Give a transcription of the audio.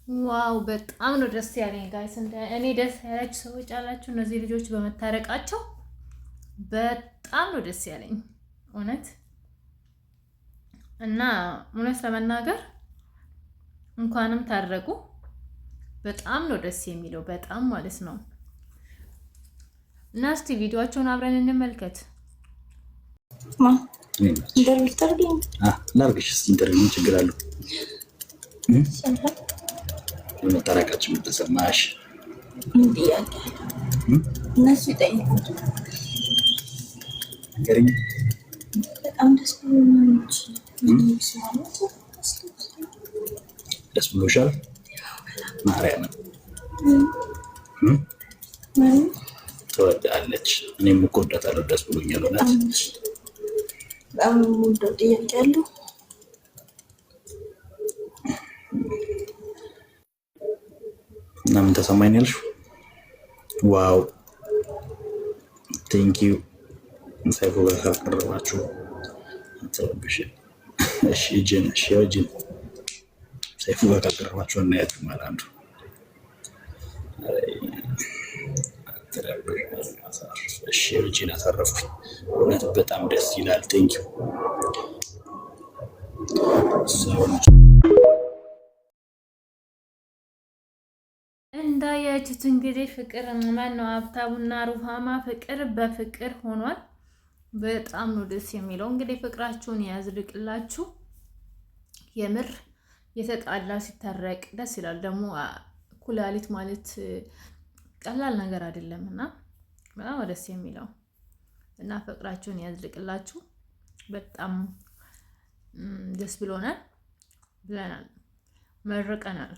ዋው በጣም ነው ደስ ያለኝ ጋይስ። እኔ ደስ ያላችሁ ሰዎች አላችሁ እነዚህ ልጆች በመታረቃቸው በጣም ነው ደስ ያለኝ እውነት። እና እውነት ለመናገር እንኳንም ታረቁ በጣም ነው ደስ የሚለው በጣም ማለት ነው። እና እስቲ ቪዲዮአቸውን አብረን እንመልከት። ላርግሽ እስቲ ኢንተርቪው ችግር አለው በመታረቃችን ተሰማሽ? እነሱ ይጠይቁት በጣም ደስ ብሎሻል? ማርያምን ትወዳለች። እኔም እኮ እወዳታለሁ። ደስ ብሎኛል እውነት። በጣም የምወደው ጥያቄ አለው። እና ምን ተሰማኝ ያልሽው? ዋው ቴንክ ዩ ሰይፉ ጋር ካቀረባችሁ አትረብሽ። እሺ ጂን ሰይፉ ጋር ካቀረባችሁ እናያችሁ ማለት አንዱ እሺ ጂን አተረፍኩኝ እውነት በጣም ደስ ይላል። ቴንክ ዩ እንዳያችሁት እንግዲህ ፍቅር ማን ነው ሀብታሙና ሩሃማ ፍቅር በፍቅር ሆኗል። በጣም ነው ደስ የሚለው። እንግዲህ ፍቅራችሁን ያዝልቅላችሁ። የምር የተጣላ ሲታረቅ ደስ ይላል። ደግሞ ኩላሊት ማለት ቀላል ነገር አይደለም እና በጣም ደስ የሚለው እና ፍቅራችሁን ያዝልቅላችሁ። በጣም ደስ ብሎናል ብለናል፣ መርቀናል።